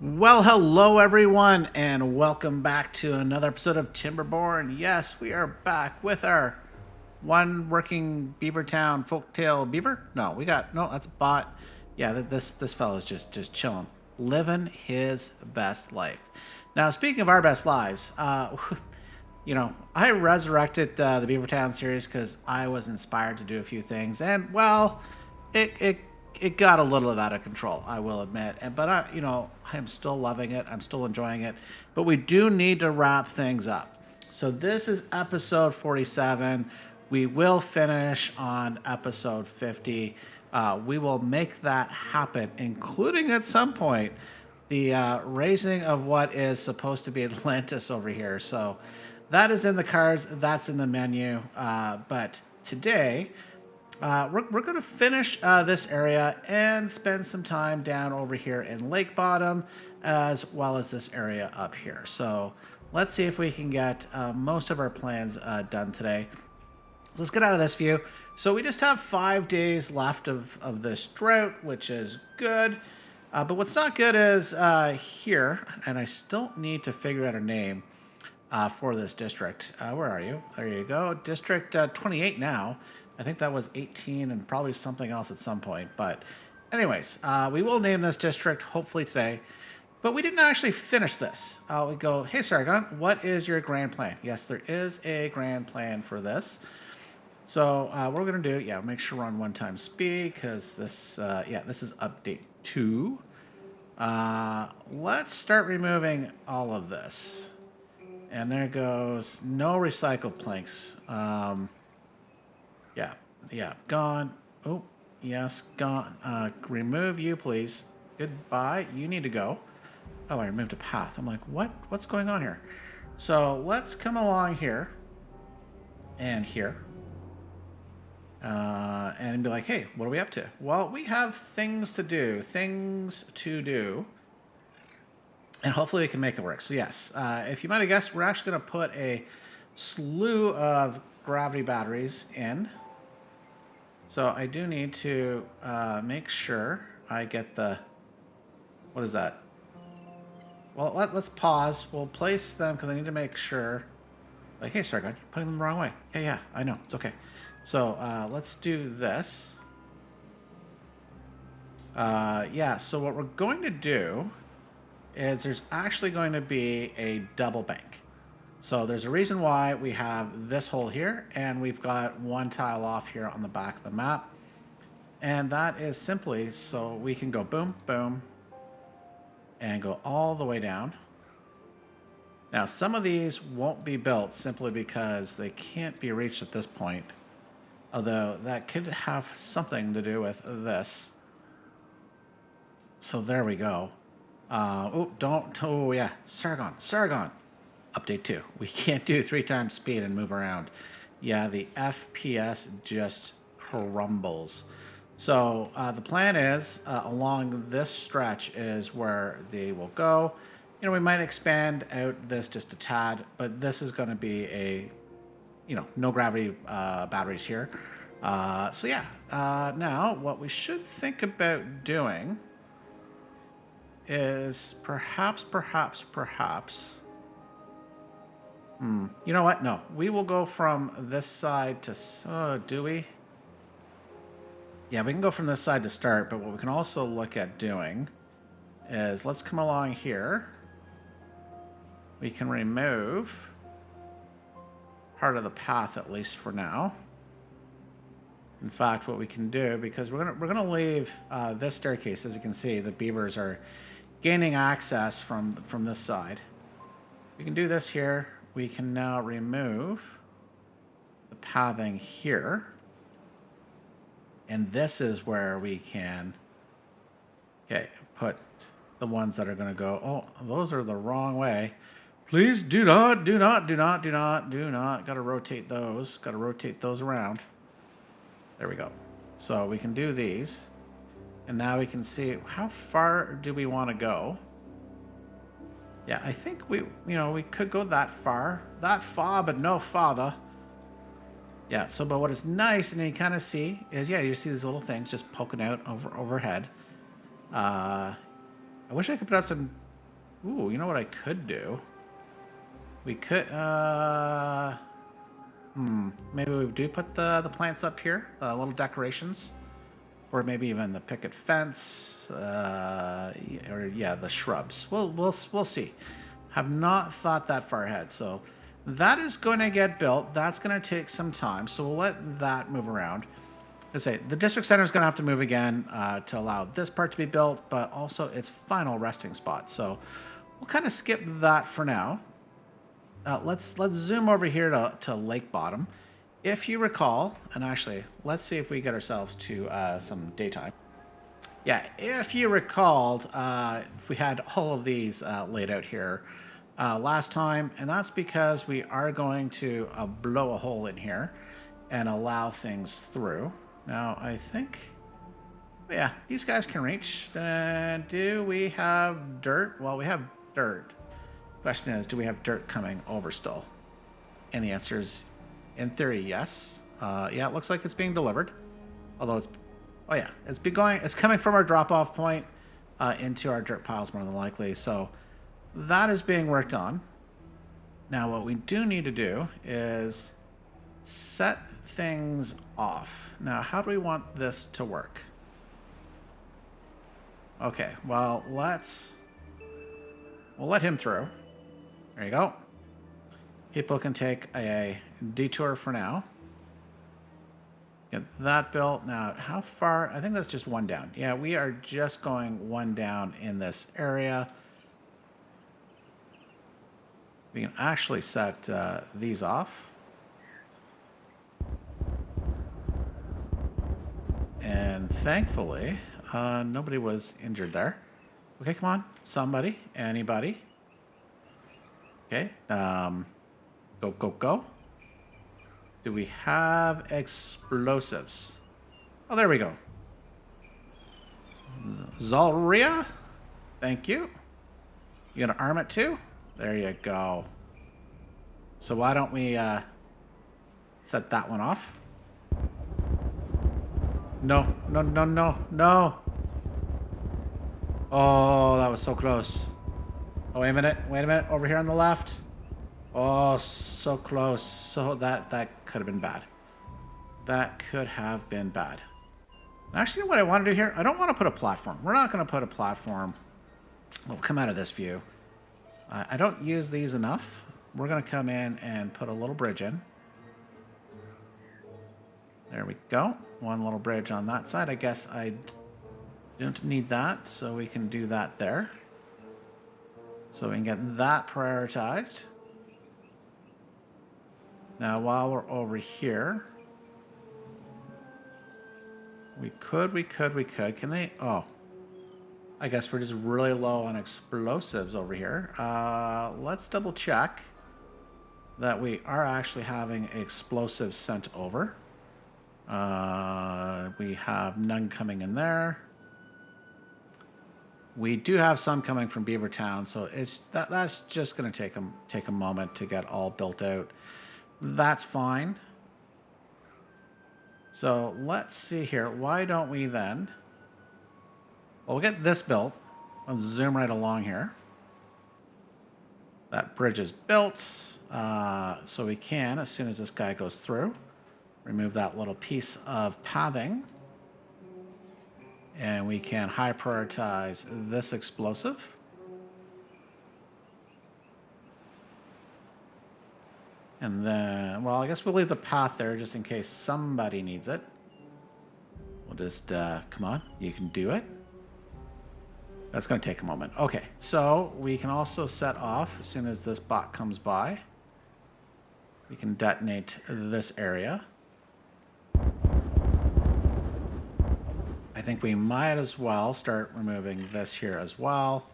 Well, hello everyone, and welcome back to another episode of Timberborn. Yes, we are back with our one working Beavertown Folktail beaver. No, that's a bot. Yeah, this fellow's just chilling, living his best life. Now, speaking of our best lives, I resurrected the Beavertown series because I was inspired to do a few things, and well, it it got a little out of control, I will admit. But I'm still loving it. I'm still enjoying it. But we do need to wrap things up. So this is episode 47. We will finish on episode 50. We will make that happen, including at some point the raising of what is supposed to be Atlantis over here. So that is in the cards. That's in the menu. But today, we're going to finish this area and spend some time down over here in Lakebottom, as well as this area up here. So let's see if we can get most of our plans done today. So let's get out of this view. So we just have 5 days left of this drought, which is good. But what's not good is here, and I still need to figure out a name for this district. Where are you? There you go. District 28 now. I think that was 18 and probably something else at some point. But anyways, we will name this district hopefully today. But we didn't actually finish this. We go, hey, Sargon, what is your grand plan? Yes, there is a grand plan for this. So what we're going to do, make sure we're on one-time speed because this is update 2. Let's start removing all of this. And there goes no recycled planks. Gone. Oh, yes, gone. Remove you, please. Goodbye. You need to go. Oh, I removed a path. I'm like, what? What's going on here? So let's come along here and here. And be like, hey, what are we up to? Well, we have things to do. And hopefully we can make it work. So yes, if you might have guessed, we're actually going to put a slew of gravity batteries in. So I do need to make sure I get the... What is that? Well, let's pause. We'll place them because I need to make sure... Like, hey, Sargon, you're putting them the wrong way. Yeah, I know. It's okay. So let's do this. So what we're going to do is there's actually going to be a double bank. So there's a reason why we have this hole here, and we've got one tile off here on the back of the map. And that is simply so we can go boom, boom, and go all the way down. Now, some of these won't be built simply because they can't be reached at this point. Although that could have something to do with this. So there we go. Sargon. Update 2. We can't do 3 times speed and move around. Yeah, the FPS just crumbles. So the plan is along this stretch is where they will go. We might expand out this just a tad, but this is going to be a, no gravity batteries here. Now what we should think about doing is perhaps. You know what? No, we will go from this side to, do we? Yeah, we can go from this side to start, but what we can also look at doing is let's come along here. We can remove part of the path, at least for now. In fact, what we can do, because we're gonna leave this staircase, as you can see, the beavers are gaining access from this side. We can do this here. We can now remove the pathing here. And this is where we can, put the ones that are going to go, oh, those are the wrong way. Please do not. Got to rotate those. Got to rotate those around. There we go. So we can do these. And now we can see how far do we want to go. Yeah, I think we could go that far. That far, but no farther. Yeah, so but what is nice, and you kind of see, is, you see these little things just poking out overhead. I wish I could put up some Ooh, you know what I could do? We could, maybe we do put the plants up here, little decorations, or maybe even the picket fence, or yeah, the shrubs. We'll see. Have not thought that far ahead, so that is going to get built. That's going to take some time, so we'll let that move around. I say the district center is going to have to move again to allow this part to be built, but also its final resting spot. So we'll kind of skip that for now. Let's zoom over here to Lakebottom. If you recall, and actually, let's see if we get ourselves to some daytime. Yeah, if you recalled, we had all of these laid out here last time, and that's because we are going to blow a hole in here and allow things through. Now, I think, yeah, these guys can reach. Do we have dirt? Well, we have dirt. Question is, do we have dirt coming over still? And the answer is, in theory, yes. Yeah, it looks like it's being delivered. Although it's, oh yeah, it's coming from our drop-off point into our dirt piles more than likely. So that is being worked on. Now, what we do need to do is set things off. Now, how do we want this to work? Okay, well, we'll let him through. There you go. People can take a detour for now. Get that built. Now, how far? I think that's just one down. Yeah, we are just going one down in this area. We can actually set these off. And thankfully, nobody was injured there. Okay, come on. Somebody. Anybody. Okay. Go. Do we have explosives? Oh, there we go. Zalria? Thank you. You gonna arm it too? There you go. So why don't we set that one off? No. Oh, that was so close. Oh, wait a minute. Over here on the left. Oh, so close. So that could have been bad. That could have been bad. Actually, what I want to do here, I don't want to put a platform. We're not going to put a platform. We'll come out of this view. I don't use these enough. We're going to come in and put a little bridge in. There we go. One little bridge on that side. I guess I don't need that, so we can do that there. So we can get that prioritized. Now, while we're over here, we could. Can they? Oh, I guess we're just really low on explosives over here. Let's double check that we are actually having explosives sent over. We have none coming in there. We do have some coming from Beavertown, so that's just going to take a moment to get all built out. That's fine. So let's see here. Why don't we then? Well, we'll get this built. Let's zoom right along here. That bridge is built, so we can, as soon as this guy goes through, remove that little piece of pathing. And we can high prioritize this explosive. And then, well, I guess we'll leave the path there just in case somebody needs it. We'll just, come on, you can do it. That's going to take a moment. Okay, so we can also set off as soon as this bot comes by. We can detonate this area. I think we might as well start removing this here as well.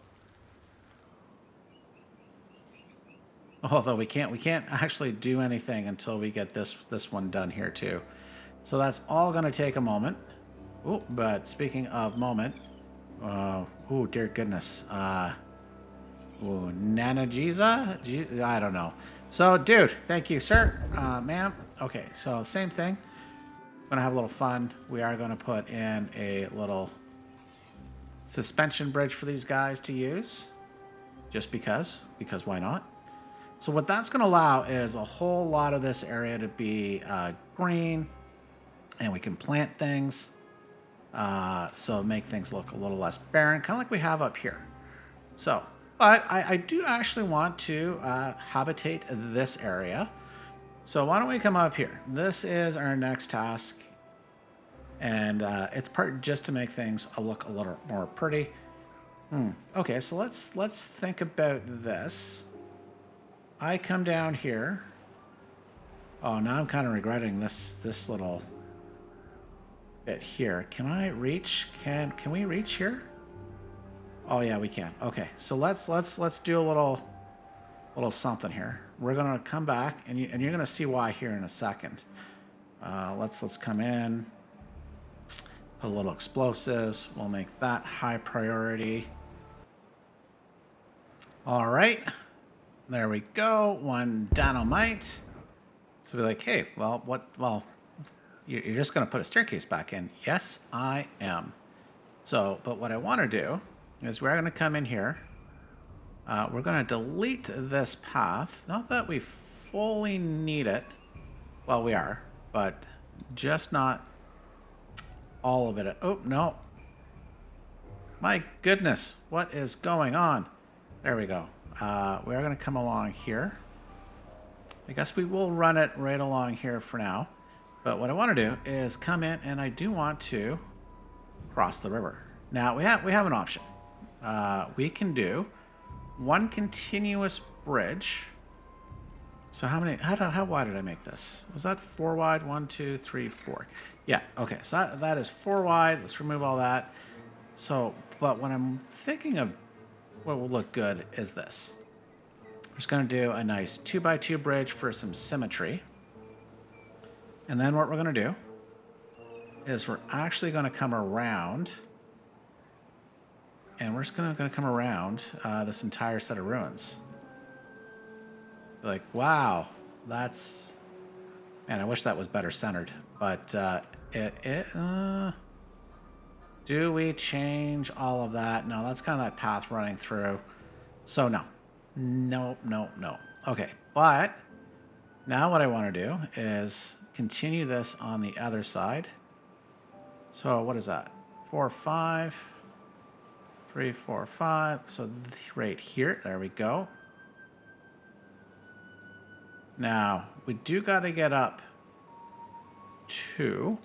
Although we can't actually do anything until we get this one done here too. So that's all going to take a moment. Oh, but speaking of moment, oh dear goodness, Nanajiza? I don't know. So, dude, thank you, sir, ma'am. Okay, so same thing. Gonna have a little fun. We are going to put in a little suspension bridge for these guys to use. just because why not? So what that's going to allow is a whole lot of this area to be green, and we can plant things, so make things look a little less barren, kind of like we have up here. So, but I do actually want to habitate this area. So why don't we come up here? This is our next task, and it's part just to make things look a little more pretty. Okay, so let's think about this. I come down here. Oh, now I'm kind of regretting this little bit here. Can I reach? Can we reach here? Oh yeah, we can. Okay, so let's do a little something here. We're gonna come back, and you're gonna see why here in a second. Let's come in. Put a little explosives. We'll make that high priority. All right, there we go. One dynamite. So be like, hey, well, what? Well, you're just gonna put a staircase back in. Yes, I am. So, but what I want to do is we're gonna come in here. We're gonna delete this path. Not that we fully need it. Well, we are, but just not all of it. Oh, no. My goodness, what is going on? There we go. We are going to come along here. I guess we will run it right along here for now. But what I want to do is come in, and I do want to cross the river. Now, we have an option. We can do one continuous bridge. So how wide did I make this? Was that 4 wide? 1, 2, 3, 4. Yeah, okay, so that is 4 wide. Let's remove all that. So, but what I'm thinking of what will look good is this. We're just going to do a nice 2x2 bridge for some symmetry. And then what we're going to do is we're actually going to come around, and we're just going to come around this entire set of ruins. Like, wow, that's... Man, I wish that was better centered. But do we change all of that? No, that's kind of that path running through. So no. No. Okay, but now what I want to do is continue this on the other side. So what is that? 4, 5, 3, 4, 5. So right here, there we go. Now, we do got to get up 2,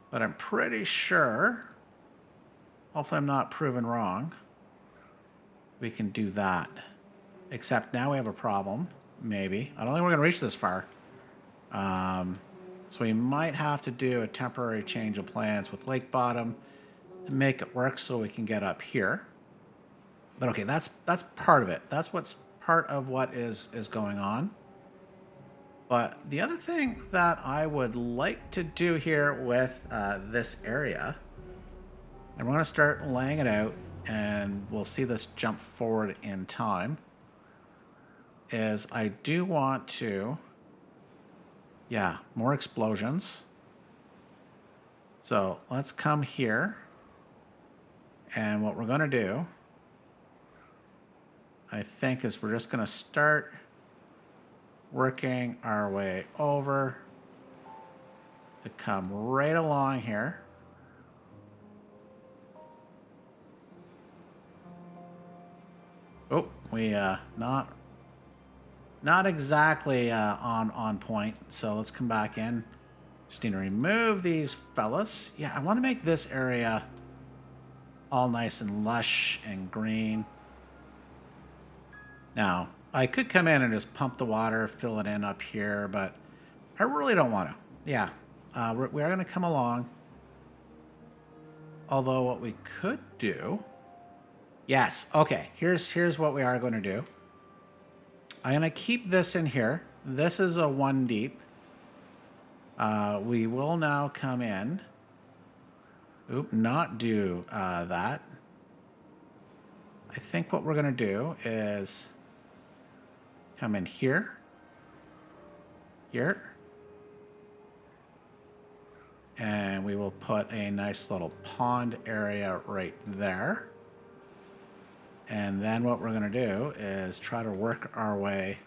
but I'm pretty sure, hopefully I'm not proven wrong, we can do that. Except now we have a problem, maybe. I don't think we're going to reach this far. So we might have to do a temporary change of plans with Lakebottom to make it work so we can get up here. But okay, that's part of it. That's what's part of what is going on. But the other thing that I would like to do here with this area, and we're going to start laying it out, and we'll see this jump forward in time, is I do want to, yeah, more explosions. So let's come here, and what we're going to do, I think, is we're just going to start working our way over to come right along here. Oh, we not exactly on point. So let's come back in. Just need to remove these fellas. Yeah, I want to make this area all nice and lush and green. Now, I could come in and just pump the water, fill it in up here, but I really don't want to. Yeah, we are going to come along. Although what we could do... Yes, okay, here's what we are going to do. I'm going to keep this in here. This is a 1 deep. We will now come in. Oop, not do that. I think what we're going to do is... come in here, and we will put a nice little pond area right there. And then what we're going to do is try to work our way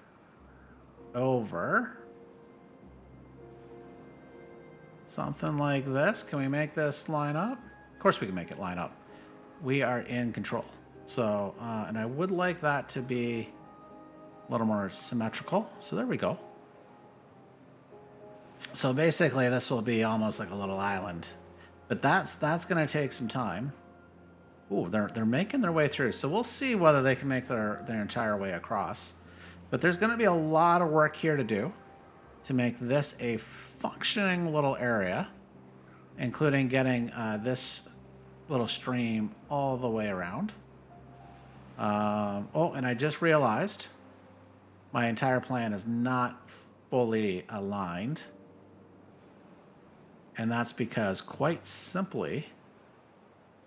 over. Something like this. Can we make this line up? Of course we can make it line up. We are in control. So, and I would like that to be a little more symmetrical. So there we go. So basically this will be almost like a little island. But that's going to take some time. Ooh, they're making their way through. So we'll see whether they can make their entire way across. But there's going to be a lot of work here to do to make this a functioning little area, including getting this little stream all the way around. Oh, and I just realized my entire plan is not fully aligned. And that's because, quite simply,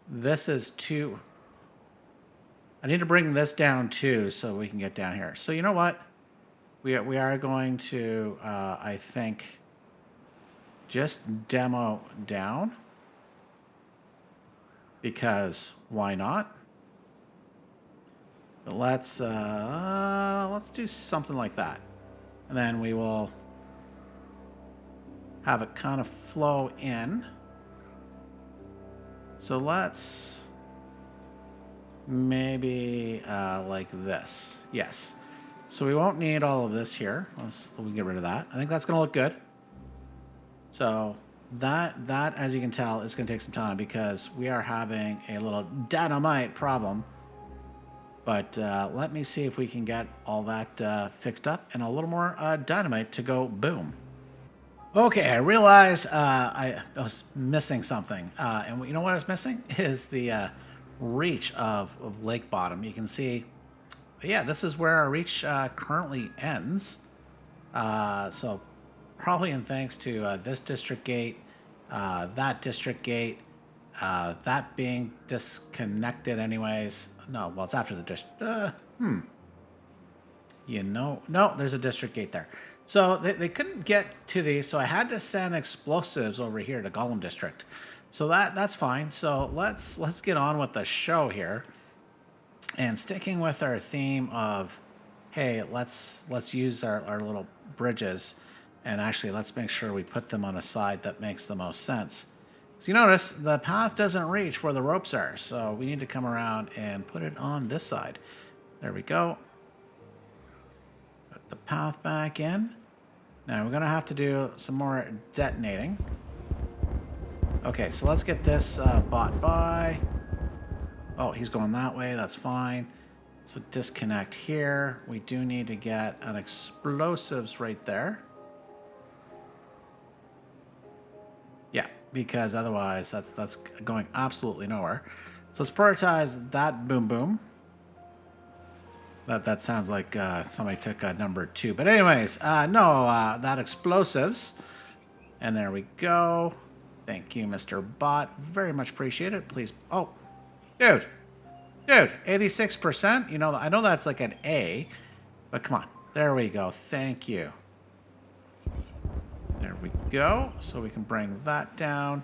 this is too... I need to bring this down too so we can get down here. So you know what? We are going to, I think, just demo down. Because why not? But let's do something like that. And then we will have it kind of flow in. So let's maybe like this. Yes. So we won't need all of this here. We get rid of that. I think that's going to look good. So that, as you can tell, is going to take some time because we are having a little dynamite problem. But let me see if we can get all that fixed up and a little more dynamite to go boom. Okay, I realized I was missing something. And you know what I was missing? Is the reach of Lakebottom. You can see, yeah, this is where our reach currently ends. So probably in thanks to this district gate, that district gate, that being disconnected anyways. No, well, it's after the district. You know, no, there's a district gate there. So they couldn't get to these, so I had to send explosives over here to Gollum District. So that's fine. So let's get on with the show here. And sticking with our theme of, hey, let's use our little bridges, and actually let's make sure we put them on a side that makes the most sense. So you notice the path doesn't reach where the ropes are, so we need to come around and put it on this side. There we go. Put the path back in. Now we're going to have to do some more detonating. Okay, so let's get this bot by. Oh, he's going that way. That's fine. So disconnect here. We do need to get an explosives right there. Yeah, because otherwise that's going absolutely nowhere. So let's prioritize that boom boom. That sounds like somebody took number 2. But anyways, that explosives. And there we go. Thank you, Mr. Bot. Very much appreciate it. Please. Oh, dude, 86%. You know, I know that's like an A, but come on. There we go. Thank you. There we go. So we can bring that down.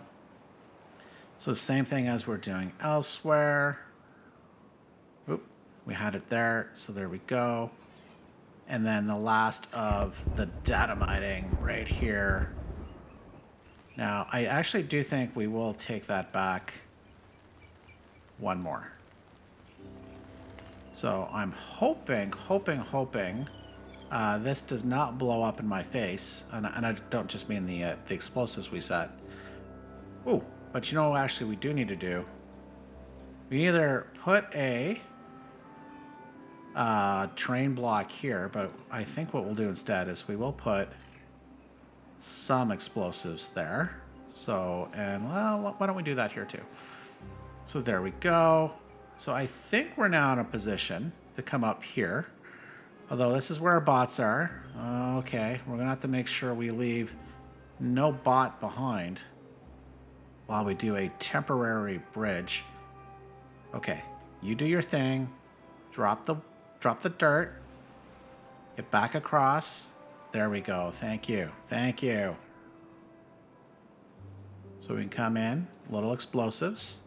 So same thing as we're doing elsewhere. Oop, we had it there. So there we go. And then the last of the dynamiting right here. Now, I actually do think we will take that back one more. So I'm hoping this does not blow up in my face. And I don't just mean the explosives we set. Ooh, but you know what actually we do need to do? We either put a train block here, but I think what we'll do instead is we will put some explosives there. So, and well, why don't we do that here too? So there we go. So I think we're now in a position to come up here. Although this is where our bots are. Okay, we're gonna have to make sure we leave no bot behind while we do a temporary bridge. Okay, you do your thing. Drop the dirt. Get back across. There we go. Thank you. Thank you. So we can come in, little explosives.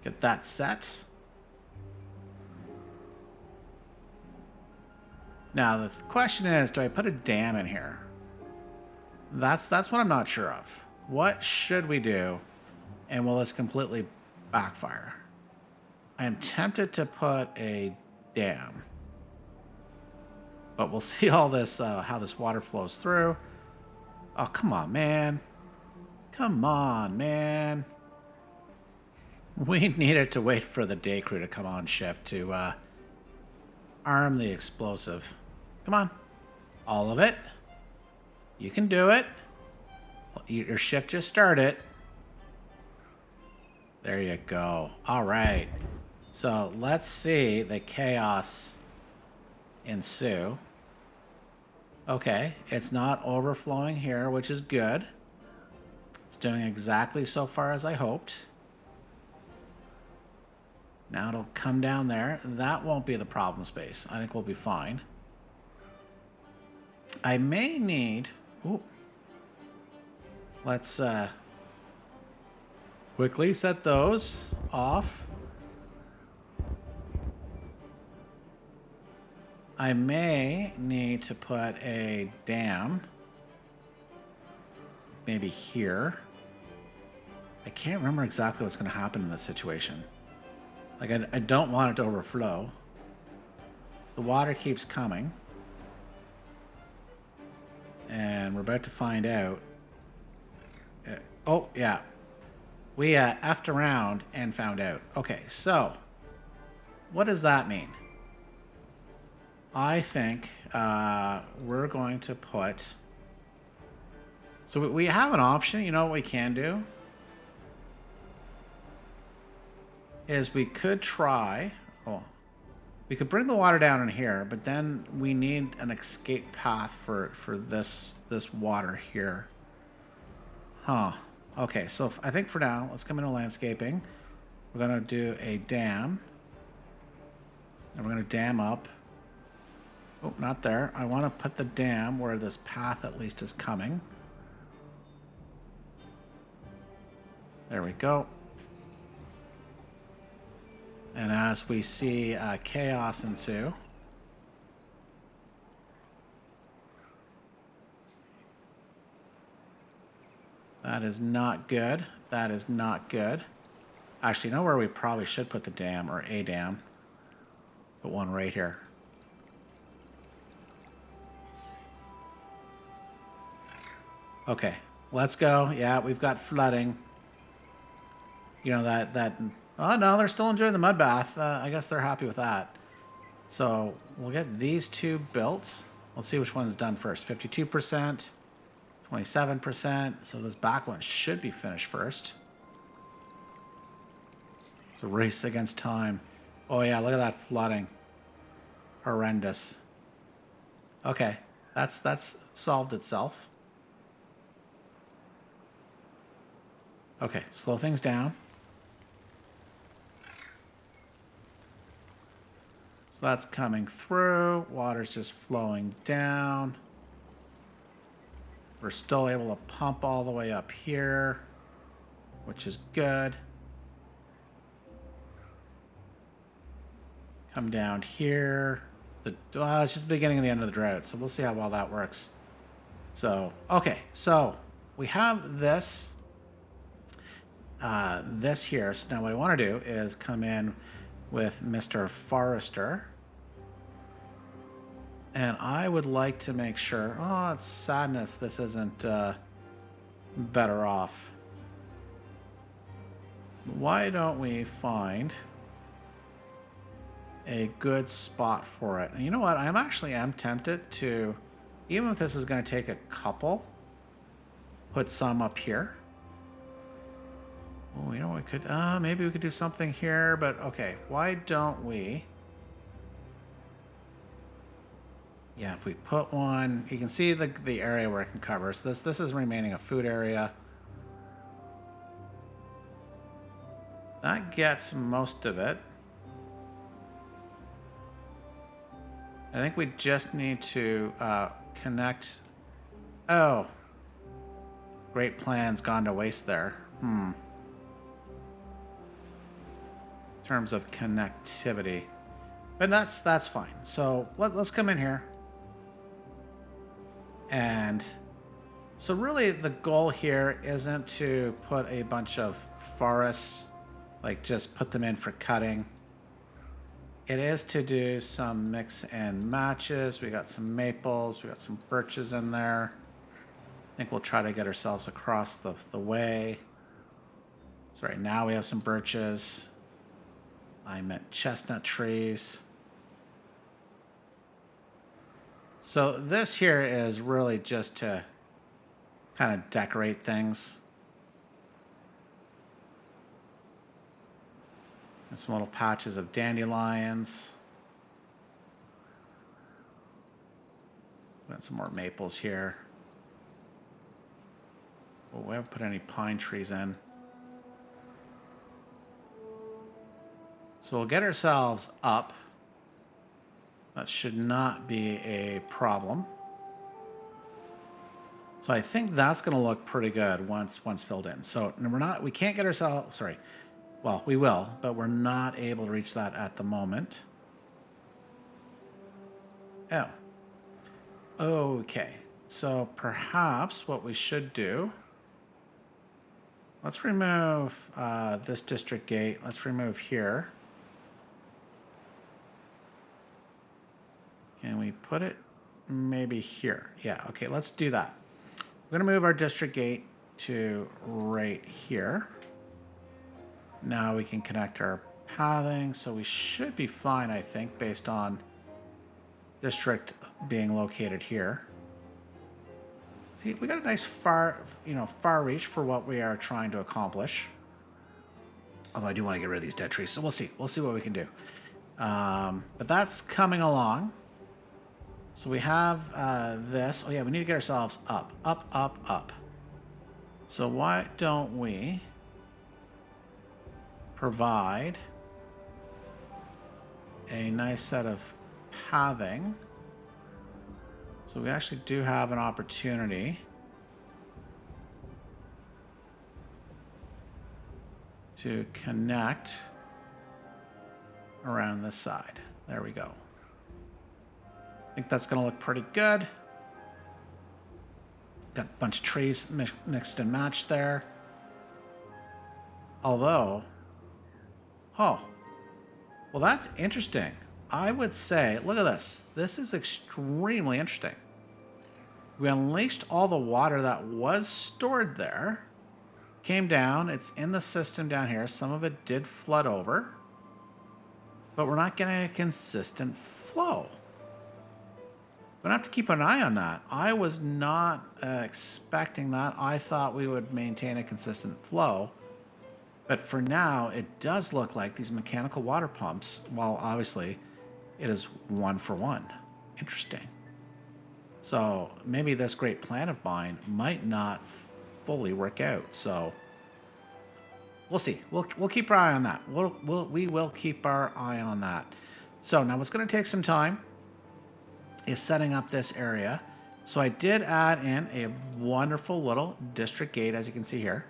Get that set. Now the question is, do I put a dam in here? That's what I'm not sure of. What should we do? And will this completely backfire? I am tempted to put a dam. But we'll see all this, how this water flows through. Oh, come on, man. Come on, man. We needed to wait for the day crew to come on shift to arm the explosive. Come on. All of it. You can do it. Your shift just started. There you go. All right. So let's see the chaos ensue. Okay, it's not overflowing here, which is good. It's doing exactly so far as I hoped. Now it'll come down there. That won't be the problem space. I think we'll be fine. I may need... Ooh. Let's quickly set those off. I may need to put a dam. Maybe here. I can't remember exactly what's going to happen in this situation. Like, I don't want it to overflow. The water keeps coming. And we're about to find out. Oh, yeah. We effed around and found out. Okay, so what does that mean? I think we're going to put... So we have an option. You know what we can do? Is we could try... Oh, we could bring the water down in here, but then we need an escape path for this water here. Huh. Okay, so I think for now, let's come into landscaping. We're going to do a dam. And we're going to dam up. Oh, not there. I want to put the dam where this path at least is coming. There we go. And as we see chaos ensue. That is not good. That is not good. Actually, you know where we probably should put the dam, or a dam? Put one right here. Okay, let's go. Yeah, we've got flooding. You know, that... Oh, no, they're still enjoying the mud bath. I guess they're happy with that. So we'll get these two built. Let's see which one's done first. 52%, 27%. So this back one should be finished first. It's a race against time. Oh, yeah, look at that flooding. Horrendous. Okay, that's solved itself. Okay, slow things down. So that's coming through. Water's just flowing down. We're still able to pump all the way up here, which is good. Come down here. It's just the beginning and the end of the drought, so we'll see how well that works. So, okay, so we have this. This here. So now what I want to do is come in with Mr. Forrester. And I would like to make sure... Oh, it's sadness this isn't better off. Why don't we find a good spot for it? And you know what? I am tempted to, even if this is going to take a couple, put some up here. Oh, you know, we could, maybe we could do something here, but okay, why don't we? Yeah, if we put one, you can see the area where it can cover. So this is remaining a food area. That gets most of it. I think we just need to connect. Oh, great plan's gone to waste there. In terms of connectivity, but that's fine. So let's come in here. And so really the goal here isn't to put a bunch of forests, like just put them in for cutting. It is to do some mix and matches. We got some maples, we got some birches in there. I think we'll try to get ourselves across the way. So right now we have some birches. I meant chestnut trees. So this here is really just to kind of decorate things. And some little patches of dandelions. Got some more maples here. Well, we haven't put any pine trees in. So we'll get ourselves up. That should not be a problem. So I think that's going to look pretty good once filled in. So we can't get ourselves, sorry. Well, we will, but we're not able to reach that at the moment. Oh. Okay. So perhaps what we should do, let's remove this district gate. Let's remove here. Can we put it maybe here? Yeah, okay, let's do that. We're gonna move our district gate to right here. Now we can connect our pathing, so we should be fine, I think, based on district being located here. See, we got a nice far reach for what we are trying to accomplish. Although I do want to get rid of these dead trees, so we'll see. We'll see what we can do. But that's coming along. So we have this. Oh yeah, we need to get ourselves up, up, up, up. So why don't we provide a nice set of pathing? So we actually do have an opportunity to connect around this side. There we go. I think that's going to look pretty good. Got a bunch of trees mixed and matched there. Although, oh, well, that's interesting. I would say, look at this. This is extremely interesting. We unleashed all the water that was stored there. Came down. It's in the system down here. Some of it did flood over. But we're not getting a consistent flow. We're going to have to keep an eye on that. I was not expecting that. I thought we would maintain a consistent flow. But for now, it does look like these mechanical water pumps, well, obviously, it is 1 for 1. Interesting. So maybe this great plan of mine might not fully work out. So we'll see. We'll keep our eye on that. We will keep our eye on that. So now what's going to take some time is setting up this area. So I did add in a wonderful little district gate, as you can see here,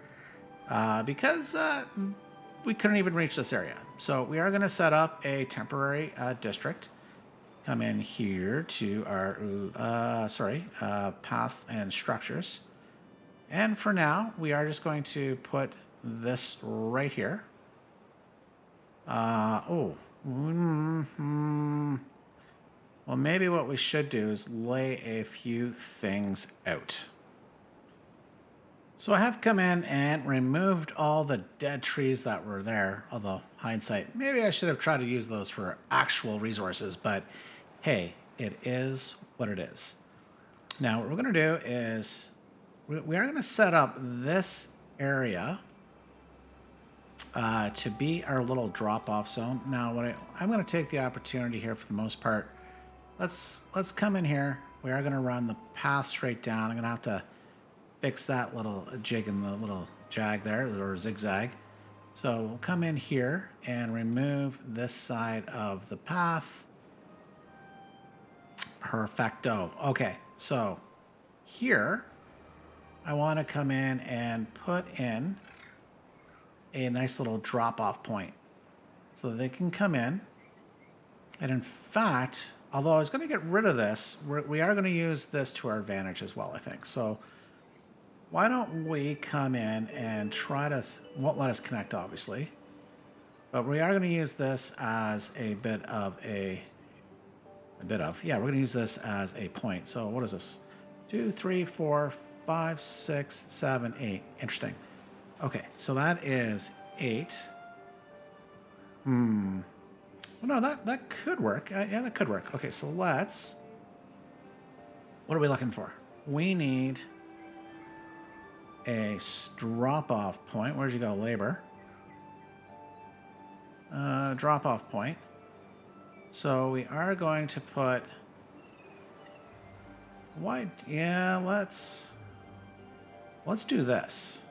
because we couldn't even reach this area. So we are going to set up a temporary district. Come in here to our, path and structures. And for now, we are just going to put this right here. Well, maybe what we should do is lay a few things out. So I have come in and removed all the dead trees that were there, although hindsight, maybe I should have tried to use those for actual resources, but hey, it is what it is. Now, what we're going to do is we are going to set up this area to be our little drop-off zone. Now, I'm going to take the opportunity here for the most part. Let's come in here. We are going to run the path straight down. I'm going to have to fix that little jig in the little jag there, or zigzag. So we'll come in here and remove this side of the path. Perfecto. Okay, so here I want to come in and put in a nice little drop-off point so they can come in And in fact, although I was going to get rid of this, we are going to use this to our advantage as well, I think. So why don't we come in and try to, won't let us connect, obviously. But we are going to use this as a bit of yeah, we're going to use this as a point. So what is this? 2, 3, 4, 5, 6, 7, 8. Interesting. Okay, so that is 8. Well, no, that could work. Yeah, that could work. Okay, so let's... What are we looking for? We need a drop-off point. Where'd you go, labor? Drop-off point. So we are going to put... Why? Yeah, let's do this.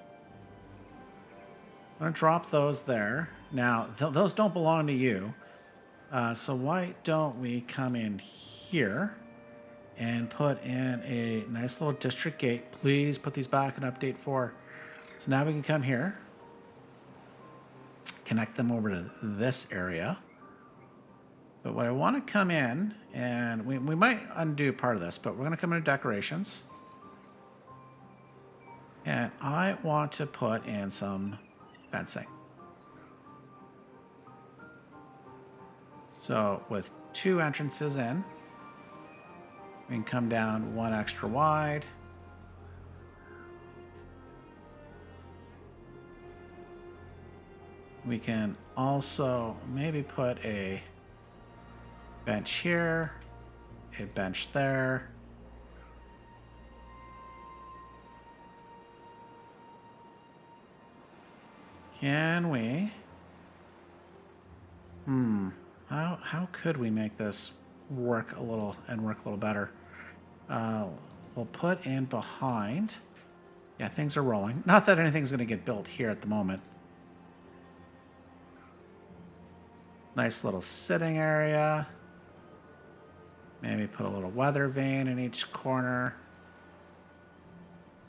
I'm going to drop those there. Now, those don't belong to you. So why don't we come in here and put in a nice little district gate. Please put these back in update 4. So now we can come here, connect them over to this area. But what I want to come in, and we might undo part of this, but we're going to come into decorations. And I want to put in some fencing. So with 2 entrances in, we can come down 1 extra wide. We can also maybe put a bench here, a bench there. Can we? How could we make this work a little better? We'll put in behind. Yeah, things are rolling. Not that anything's going to get built here at the moment. Nice little sitting area. Maybe put a little weather vane in each corner.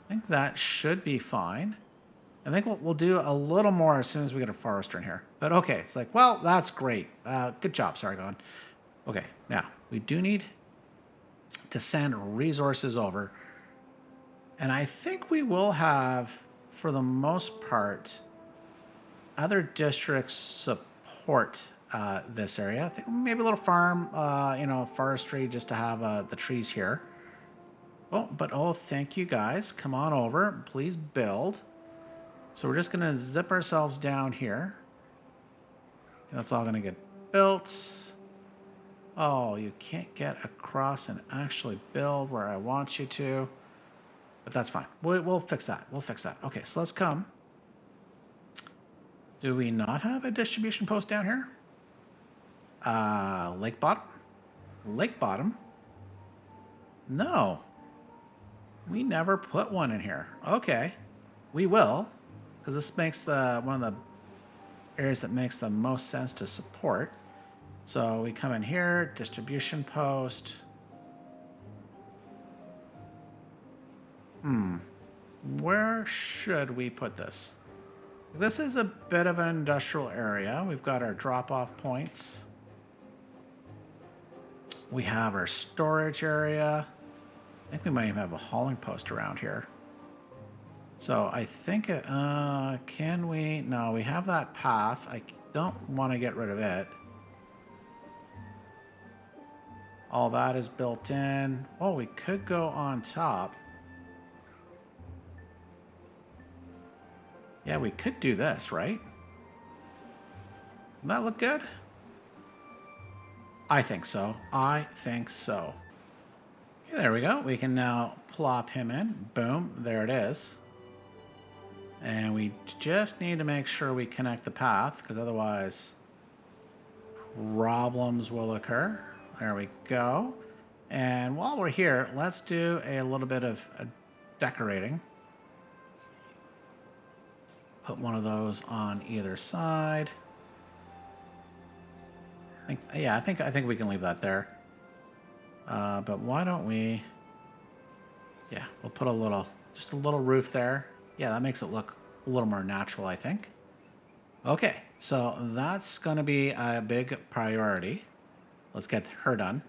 I think that should be fine. I think we'll do a little more as soon as we get a forester in here. But okay, it's like, well, that's great. Good job, Sargon. Okay, now we do need to send resources over. And I think we will have, for the most part, other districts support this area. I think maybe a little farm, forestry just to have the trees here. Oh, but thank you guys. Come on over. Please build. So we're just going to zip ourselves down here. That's all going to get built. Oh, you can't get across and actually build where I want you to. But that's fine. We'll fix that. We'll fix that. Okay, so let's come. Do we not have a distribution post down here? Lakebottom? Lakebottom? No. We never put one in here. Okay. We will. Because this makes one of the areas that makes the most sense to support. So we come in here, distribution post. Where should we put this? This is a bit of an industrial area. We've got our drop-off points. We have our storage area. I think we might even have a hauling post around here. So I think, can we? No, we have that path. I don't want to get rid of it. All that is built in. Oh, we could go on top. Yeah, we could do this, right? Doesn't that look good? I think so. I think so. Okay, there we go. We can now plop him in. Boom. There it is. And we just need to make sure we connect the path, because otherwise problems will occur. There we go. And while we're here, let's do a little bit of decorating. Put one of those on either side. I think we can leave that there. But why don't we? Yeah, we'll put just a little roof there. Yeah, that makes it look a little more natural, I think. Okay, so that's going to be a big priority. let's get her done.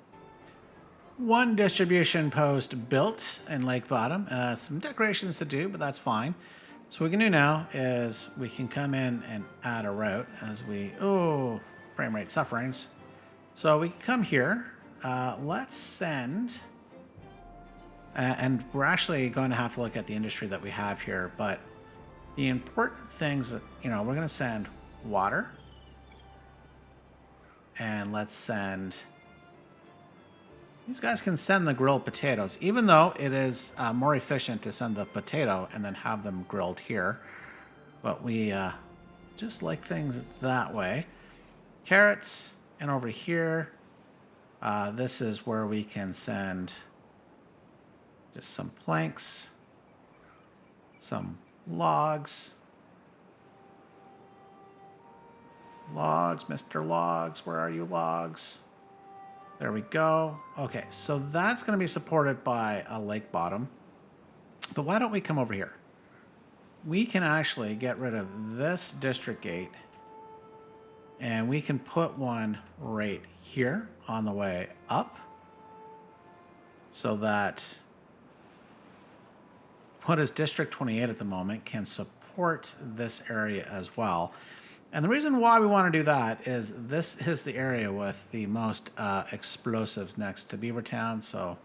One distribution post built in Lakebottom. Some decorations to do, but that's fine. So what we can do now is we can come in and add a route as we... Oh, frame rate sufferings. So we can come here. Let's send... and we're actually going to have to look at the industry that we have here, but the important things that, we're going to send water. And let's send... These guys can send the grilled potatoes, even though it is more efficient to send the potato and then have them grilled here. But we just like things that way. Carrots, and over here, this is where we can send just some planks, some logs. Logs, Mr. Logs, where are you, logs? There we go. Okay, so that's going to be supported by a Lakebottom. But why don't we come over here? We can actually get rid of this district gate. And we can put one right here on the way up. So that what is District 28 at the moment can support this area as well. And the reason why we want to do that is this is the area with the most explosives next to Beavertown. So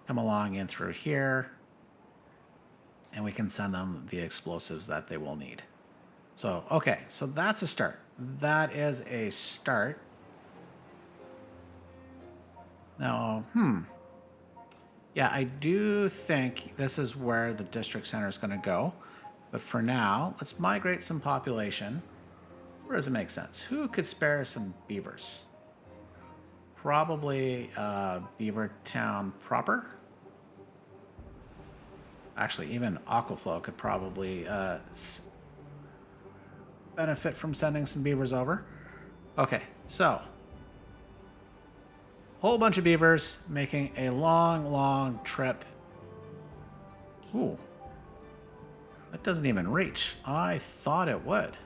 come along in through here and we can send them the explosives that they will need. So, okay, so that's a start. That is a start. Now, yeah, I do think this is where the district center is going to go. But for now, let's migrate some population. Where does it make sense? Who could spare some beavers? Probably Beavertown proper. Actually, even Aquaflow could probably benefit from sending some beavers over. Okay, so whole bunch of beavers making a long trip. Ooh, that doesn't even reach. I thought it would.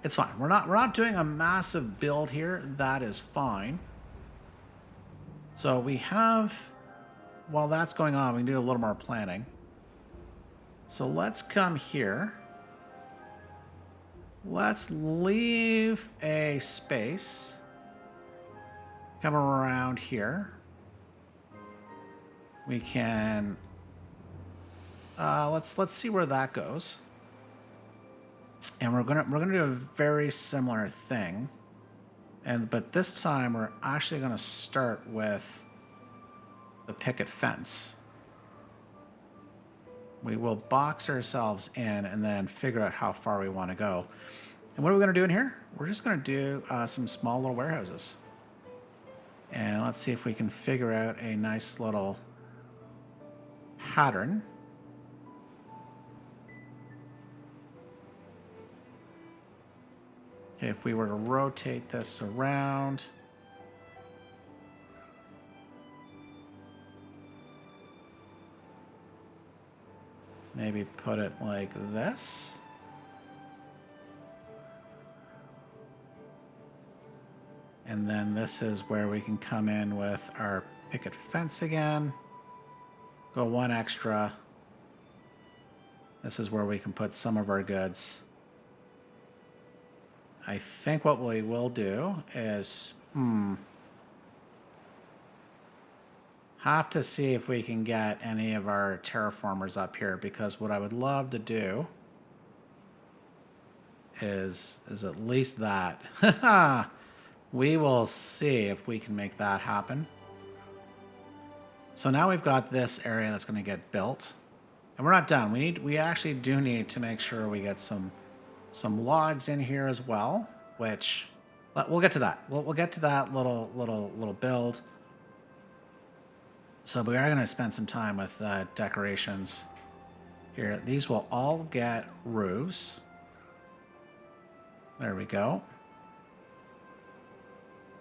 It's fine. We're not doing a massive build here. That is fine. So we have, while that's going on, we can do a little more planning. So let's come here. Let's leave a space. Come around here. We can, let's see where that goes. And we're gonna do a very similar thing, but this time we're actually gonna start with the picket fence. We will box ourselves in and then figure out how far we want to go. And what are we gonna do in here? We're just gonna do some small little warehouses. And let's see if we can figure out a nice little pattern. If we were to rotate this around, maybe put it like this. And then this is where we can come in with our picket fence again. Go one extra. This is where we can put some of our goods. I think what we will do is, have to see if we can get any of our terraformers up here, because what I would love to do is at least that. We will see if we can make that happen. So now we've got this area that's going to get built, and we're not done. We actually do need to make sure we get some logs in here as well, which we'll get to that. We'll get to that little build. So we are going to spend some time with decorations here. These will all get roofs. There we go.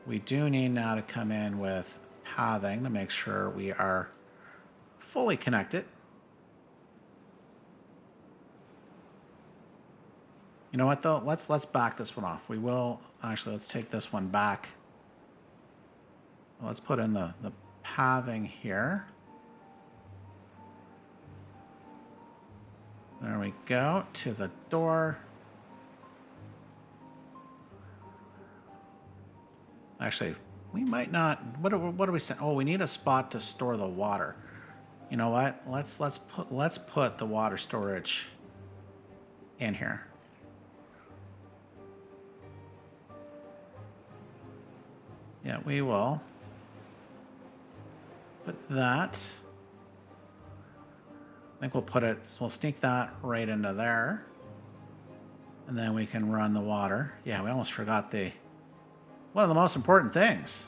We do need now to come in with pathing to make sure we are fully connected. You know what though? Let's back this one off. We will actually, let's take this one back. Let's put in the pathing here. There we go, to the door. Actually, we might not. What are we saying? Oh, we need a spot to store the water. You know what? Let's put the water storage in here. Yeah, we will put that. I think we'll put it. We'll sneak that right into there, and then we can run the water. Yeah, we almost forgot one of the most important things.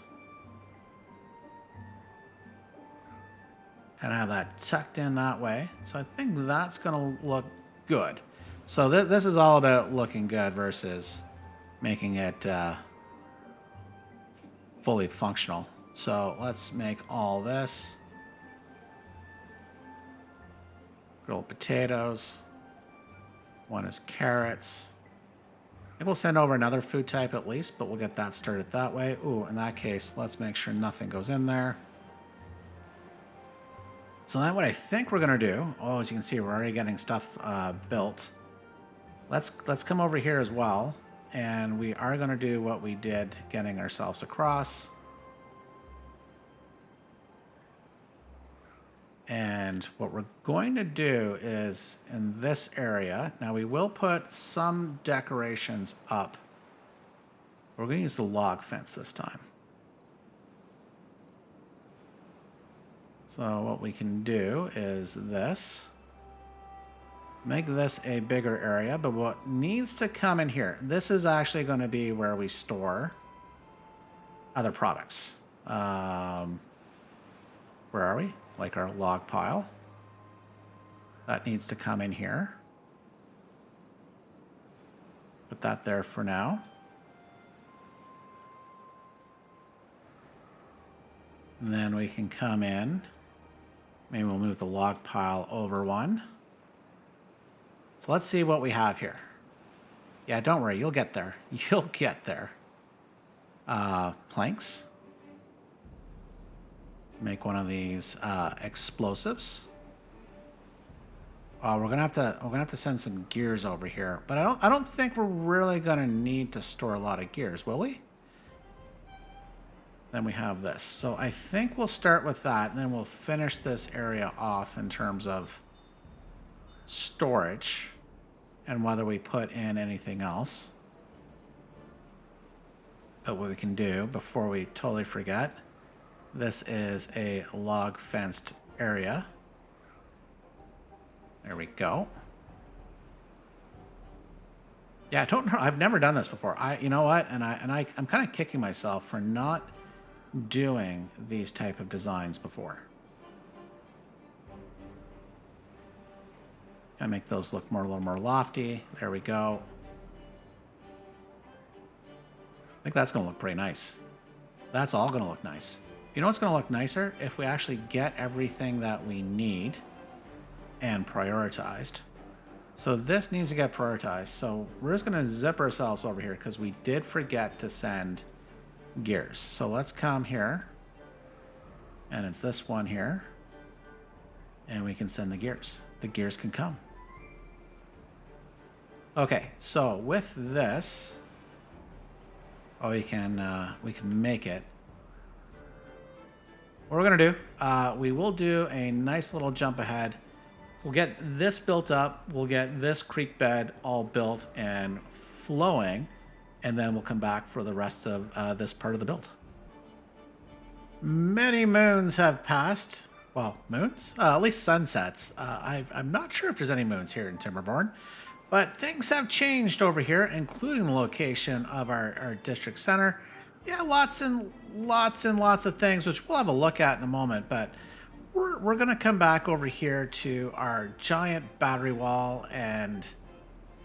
Kind of have that tucked in that way. So I think that's going to look good. So this is all about looking good versus making it fully functional. So let's make all this. Grilled potatoes. One is carrots. I think we'll send over another food type at least, but we'll get that started that way. Ooh, in that case, let's make sure nothing goes in there. So then what I think we're going to do, oh, as you can see, we're already getting stuff built. Let's come over here as well, and we are going to do what we did getting ourselves across. And what we're going to do is in this area, now we will put some decorations up. We're going to use the log fence this time. So what we can do is this. Make this a bigger area, but what needs to come in here, this is actually going to be where we store other products. Where are we? Like our log pile. That needs to come in here. Put that there for now. And then we can come in. Maybe we'll move the log pile over one. So let's see what we have here. Yeah, don't worry, you'll get there. You'll get there. Planks. Make one of these explosives. We're gonna have to send some gears over here, but I don't think we're really gonna need to store a lot of gears, will we? Then we have this. So I think we'll start with that, and then we'll finish this area off in terms of storage and whether we put in anything else. But what we can do before we totally forget, this is a log fenced area. There we go. Yeah, I don't know. I've never done this before. You know what? And I'm kind of kicking myself for not doing these type of designs before. Gotta make those look a little more lofty. There we go. I think that's gonna look pretty nice. That's all gonna look nice. You know what's gonna look nicer? If we actually get everything that we need and prioritized. So this needs to get prioritized. So we're just gonna zip ourselves over here because we did forget to send gears. So let's come here, and it's this one here, and we can send the gears. The gears can come. Okay, so with this, we can make it. What we're gonna do, we will do a nice little jump ahead. We'll get this built up. We'll get this creek bed all built and flowing, and then we'll come back for the rest of this part of the build. Many moons have passed. Well, moons? At least sunsets. I'm not sure if there's any moons here in Timberborn, but things have changed over here, including the location of our district center. Yeah, lots and lots of things, which we'll have a look at in a moment, but we're going to come back over here to our giant battery wall and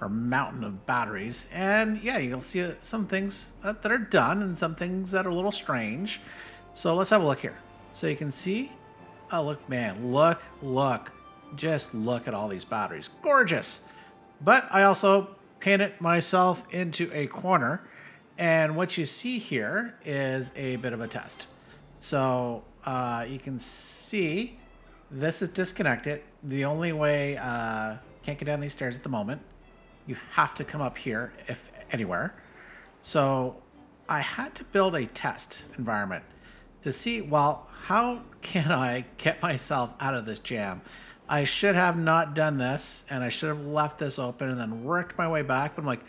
our mountain of batteries. And yeah, you'll see some things that are done and some things that are a little strange. So let's have a look here. So you can see, oh, look, man, look, just look at all these batteries. Gorgeous. But I also painted myself into a corner. And what you see here is a bit of a test. So you can see this is disconnected. The only way, can't get down these stairs at the moment. You have to come up here, if anywhere. So I had to build a test environment to see, well, how can I get myself out of this jam? I should have not done this, and I should have left this open and then worked my way back. But I'm like,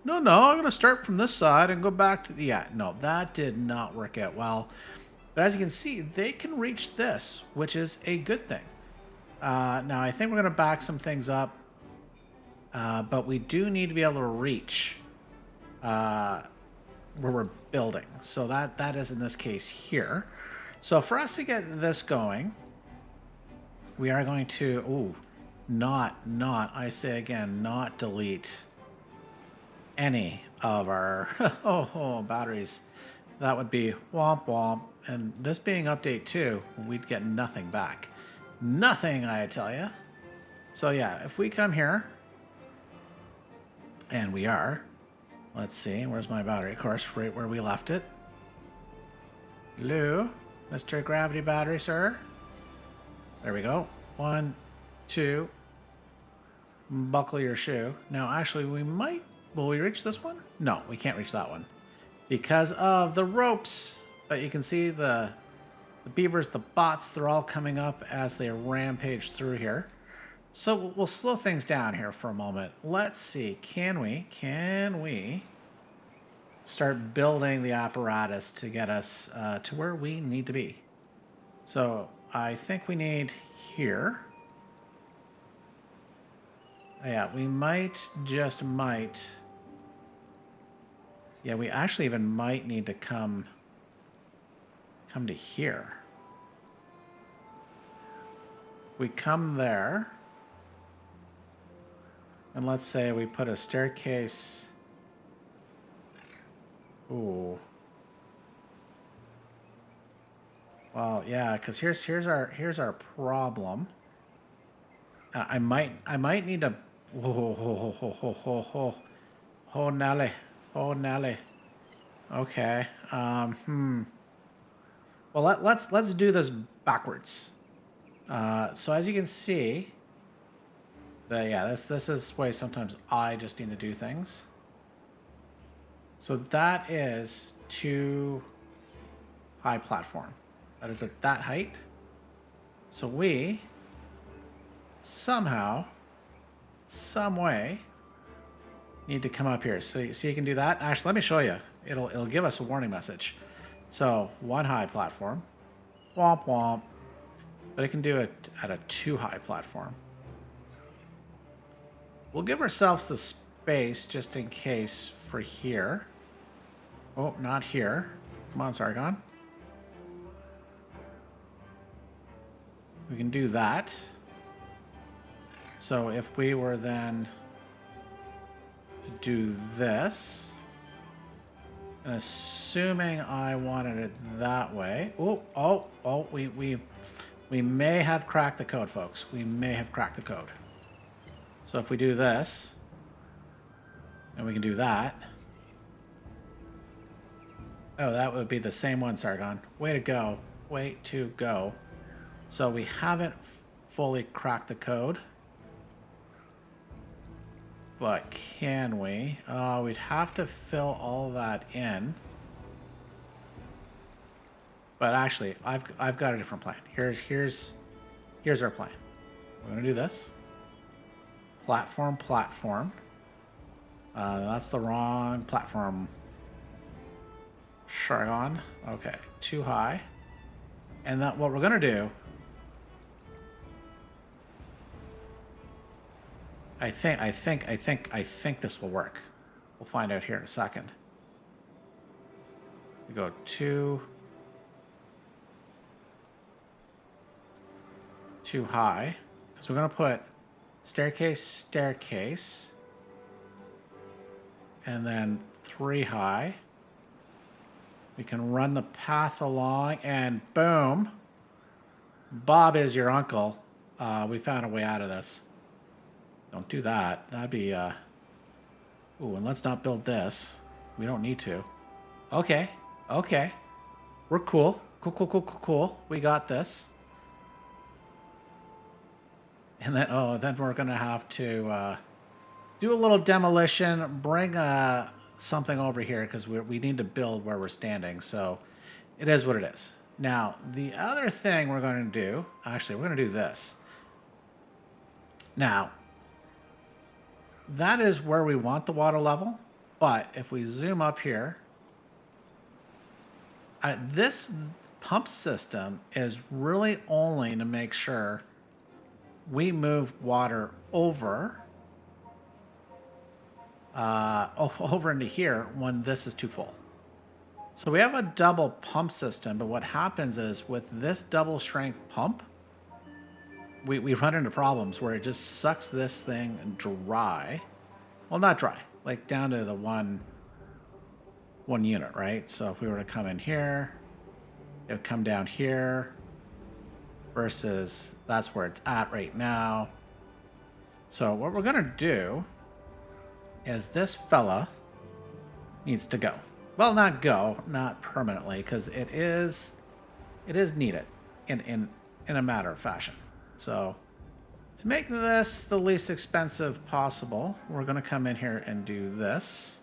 no, I'm going to start from this side and go back to the... Yeah, no, that did not work out well. But as you can see, they can reach this, which is a good thing. Now, I think we're going to back some things up, but we do need to be able to reach where we're building. So that is in this case here. So for us to get this going, we are going to, I say again, not delete any of our batteries. That would be womp womp. And this being update 2, we'd get nothing back. Nothing, I tell you. So yeah, if we come here, and we are, let's see, where's my battery? Of course, right where we left it. Hello, Mr. Gravity Battery, sir. There we go. 1, 2. Buckle your shoe. Now, actually, we might... Will we reach this one? No, we can't reach that one because of the ropes. But you can see the beavers, the bots, they're all coming up as they rampage through here. So we'll slow things down here for a moment. Let's see. Can we start building the apparatus to get us to where we need to be? So I think we need here. Yeah, we might. Yeah, we actually even might need to come to here. We come there. And let's say we put a staircase. Ooh. Well, yeah, because here's our problem. I might need to. Oh Nelly. Okay. Well, let's do this backwards. So as you can see, this is the way sometimes I just need to do things. So that is too high platform. That is at that height. So we somehow, some way, need to come up here. So you can do that. Actually, let me show you. It'll give us a warning message. So 1 high platform, womp womp. But it can do it at a 2 high platform. We'll give ourselves the space just in case for here. Oh, not here. Come on, Sargon. We can do that. So if we were then to do this, and assuming I wanted it that way. We may have cracked the code, folks. We may have cracked the code. So if we do this, and we can do that. Oh, that would be the same one, Sargon. Way to go. Way to go. So we haven't fully cracked the code. But can we? We'd have to fill all that in. But actually, I've got a different plan. Here's our plan. We're gonna do this. Platform. That's the wrong platform. Sargon. Okay, 2 high. And that what we're gonna do. I think this will work. We'll find out here in a second. We go 2 high, because we're going to put staircase, and then 3 high. We can run the path along, and boom, Bob is your uncle. We found a way out of this. Don't do that. That'd be, Ooh, and let's not build this. We don't need to. Okay. We're cool. Cool, cool, cool, cool, cool. We got this. And then, then we're going to have to do a little demolition, bring something over here because we need to build where we're standing. So it is what it is. Now, the other thing we're going to do, actually, we're going to do this. Now, that is where we want the water level. But if we zoom up here, this pump system is really only to make sure we move water over over into here when this is too full. So we have a double pump system, but what happens is with this double strength pump, we run into problems where it just sucks this thing dry. Well, not dry, like down to the one unit, right? So if we were to come in here, it would come down here versus that's where it's at right now. So what we're going to do is this fella needs to go. Well, not go, not permanently, because it is needed in a matter of fashion. So to make this the least expensive possible, we're going to come in here and do this.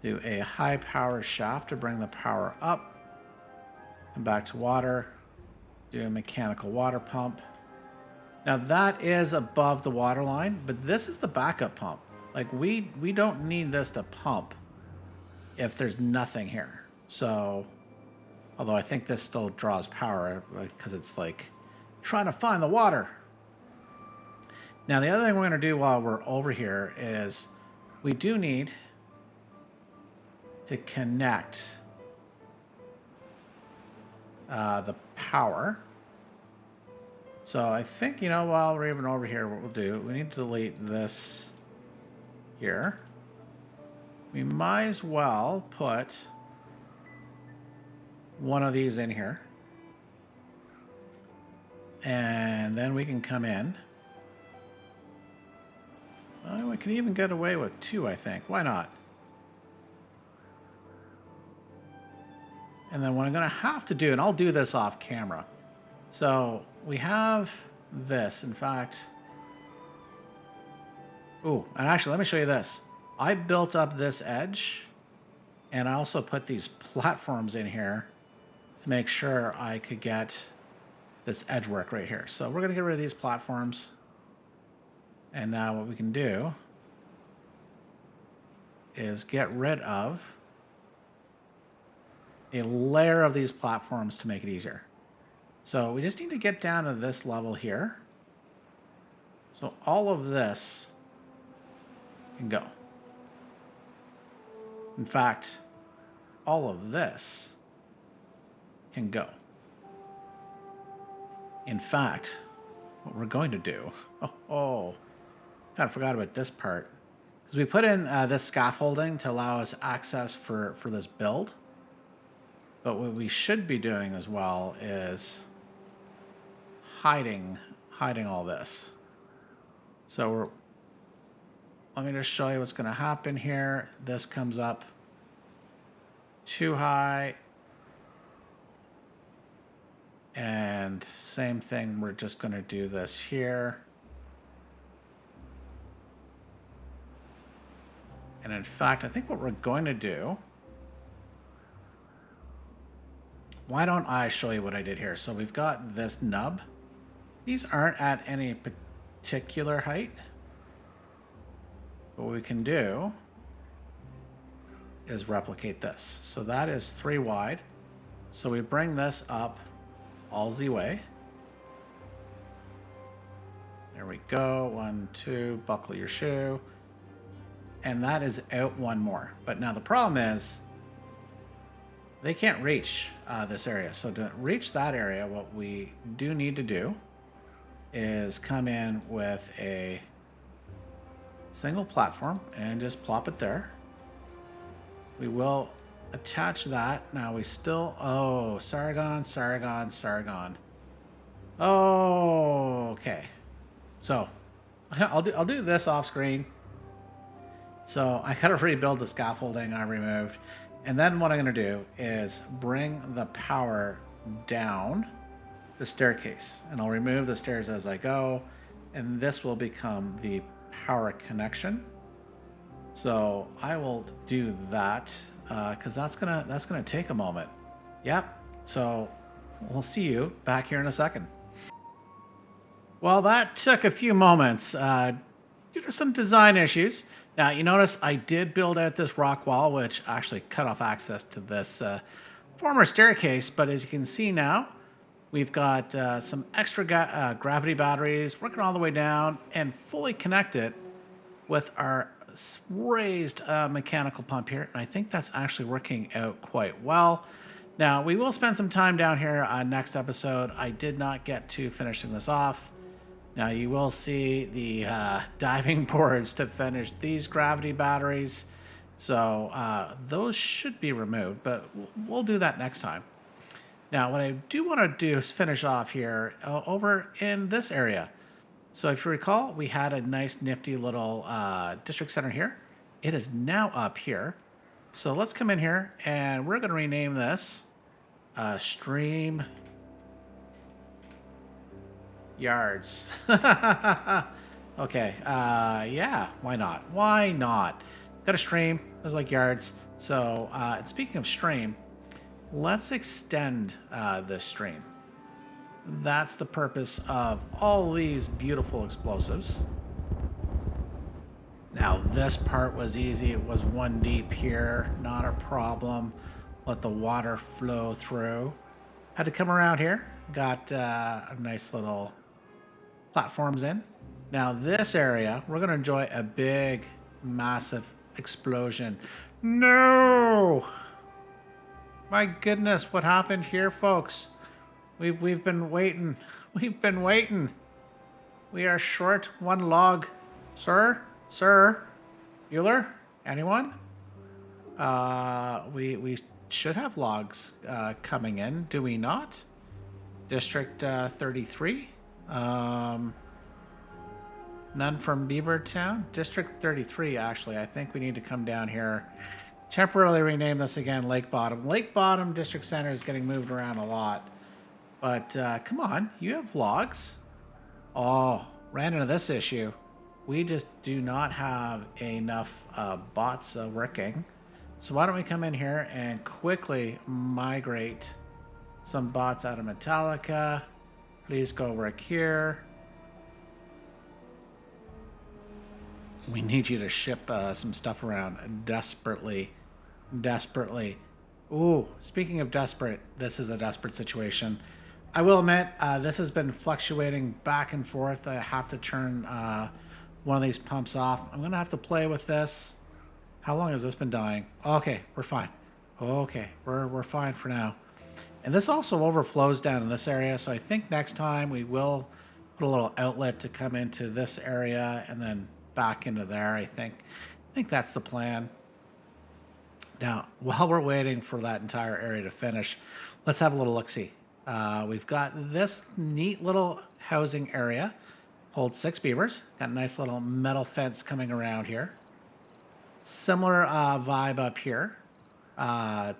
Do a high power shaft to bring the power up and back to water. Do a mechanical water pump. Now that is above the water line, but this is the backup pump. Like we don't need this to pump if there's nothing here. So, although I think this still draws power because it's like trying to find the water. Now the other thing we're going to do while we're over here is we do need to connect the power. So I think, while we're even over here, what we'll do, we need to delete this here. We might as well put one of these in here. And then we can come in. Well, we can even get away with 2, I think. Why not? And then what I'm going to have to do, and I'll do this off camera. So we have this, in fact. Ooh, and actually, let me show you this. I built up this edge, and I also put these platforms in here to make sure I could get this edge work right here. So we're going to get rid of these platforms. And now what we can do is get rid of a layer of these platforms to make it easier. So we just need to get down to this level here. So all of this can go. In fact, all of this can go. In fact, what we're going to do, kind of forgot about this part, because we put in this scaffolding to allow us access for this build. But what we should be doing as well is hiding all this. So let me just show you what's going to happen here. This comes up too high. And same thing, we're just going to do this here. And in fact, I think what we're going to do, why don't I show you what I did here? So we've got this nub. These aren't at any particular height. What we can do is replicate this. So that is 3 wide. So we bring this up all the way. There we go. 1, 2, buckle your shoe. And that is out 1 more. But now the problem is they can't reach this area. So to reach that area, what we do need to do is come in with a single platform and just plop it there. We will attach that. Now we still, Sargon. Oh, okay. So I'll do this off screen. So I gotta rebuild the scaffolding I removed. And then what I'm gonna do is bring the power down the staircase. And I'll remove the stairs as I go. And this will become the power connection. So I will do that because that's gonna take a moment. Yep. So we'll see you back here in a second. Well, that took a few moments due to some design issues. Now, you notice I did build out this rock wall, which actually cut off access to this former staircase. But as you can see now, we've got some extra gravity batteries working all the way down and fully connected with our raised mechanical pump here. And I think that's actually working out quite well. Now, we will spend some time down here next episode. I did not get to finishing this off. Now, you will see the diving boards to finish these gravity batteries. So those should be removed, but we'll do that next time. Now, what I do want to do is finish off here over in this area. So if you recall, we had a nice nifty little district center here. It is now up here. So let's come in here and we're going to rename this Stream Yards. Okay, yeah, why not? Why not? Got a stream, there's like yards. So, and speaking of stream, let's extend this stream. That's the purpose of all these beautiful explosives. Now, this part was easy. It was one deep here, not a problem. Let the water flow through. Had to come around here. Got a nice little platforms in. Now, this area, we're going to enjoy a big, massive explosion. No! My goodness, what happened here, folks? We've been waiting. We've been waiting. We are short one log. Sir? Bueller? Anyone? We should have logs coming in, do we not? District 33. None from Beavertown. District 33, actually. I think we need to come down here. Temporarily rename this again Lakebottom. Lakebottom District Center is getting moved around a lot. But come on, you have logs. Oh, ran into this issue. We just do not have enough bots working. So why don't we come in here and quickly migrate some bots out of Metallica. Please go work here. We need you to ship some stuff around desperately. Desperately. Ooh, speaking of desperate, this is a desperate situation. I will admit, this has been fluctuating back and forth. I have to turn one of these pumps off. I'm going to have to play with this. How long has this been dying? Okay, we're fine. Okay, we're fine for now. And this also overflows down in this area, so I think next time we will put a little outlet to come into this area and then back into there. I think that's the plan. Now, while we're waiting for that entire area to finish, let's have a little look-see. We've got this neat little housing area. Holds 6 beavers. Got a nice little metal fence coming around here. Similar vibe up here.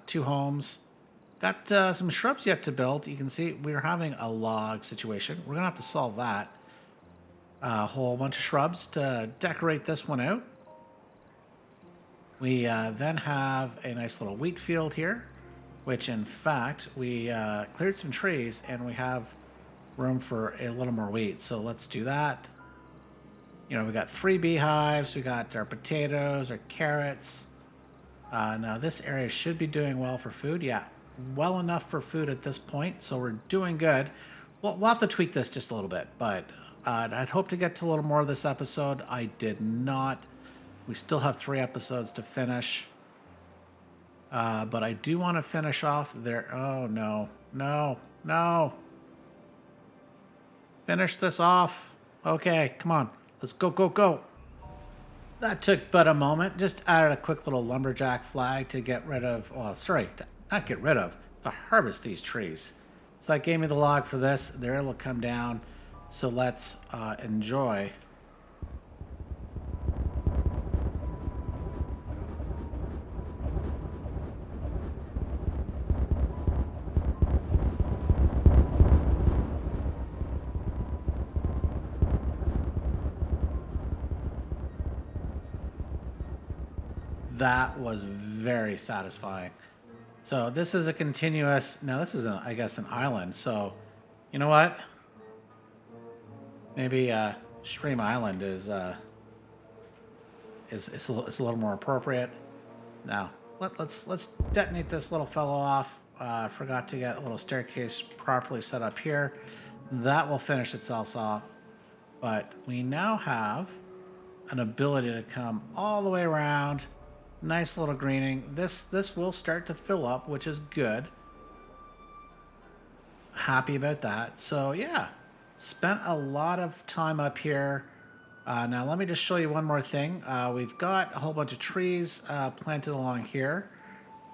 2 homes. Got some shrubs yet to build. You can see we're having a log situation. We're going to have to solve that. A whole bunch of shrubs to decorate this one out. We then have a nice little wheat field here, which in fact we cleared some trees and we have room for a little more wheat. So let's do that. You know, we got 3 beehives. We got our potatoes, our carrots. Now this area should be doing well for food. Yeah, well enough for food at this point. So we're doing good. We'll have to tweak this just a little bit, but I'd hope to get to a little more of this episode. I did not. We still have 3 episodes to finish. But I do want to finish off there. Oh, no. Finish this off. Okay, come on. Let's go. That took but a moment. Just added a quick little lumberjack flag to get rid of, well, sorry, not get rid of, to harvest these trees. So that gave me the log for this. There it'll come down. So let's enjoy. That was very satisfying. So this is a continuous. Now this is, I guess, an island. So, you know what? Maybe Stream Island is a little more appropriate. Now let's detonate this little fellow off. Forgot to get a little staircase properly set up here. That will finish itself off. But we now have an ability to come all the way around. Nice little greening. This will start to fill up, which is good. Happy about that. So yeah, spent a lot of time up here. Now let me just show you one more thing. We've got a whole bunch of trees planted along here.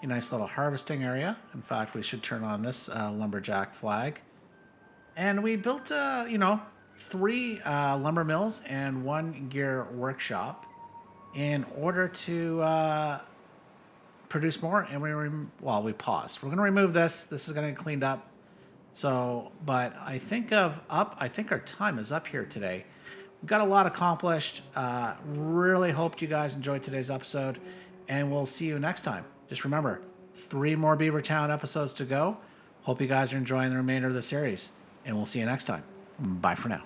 A nice little harvesting area. In fact, we should turn on this lumberjack flag. And we built, 3 lumber mills and 1 gear workshop in order to produce more. And we paused. We're going to remove this. This is going to get cleaned up. So, but I think our time is up here today. We've got a lot accomplished. Really hoped you guys enjoyed today's episode, and we'll see you next time. Just remember, 3 more Beavertown episodes to go. Hope you guys are enjoying the remainder of the series, and we'll see you next time. Bye for now.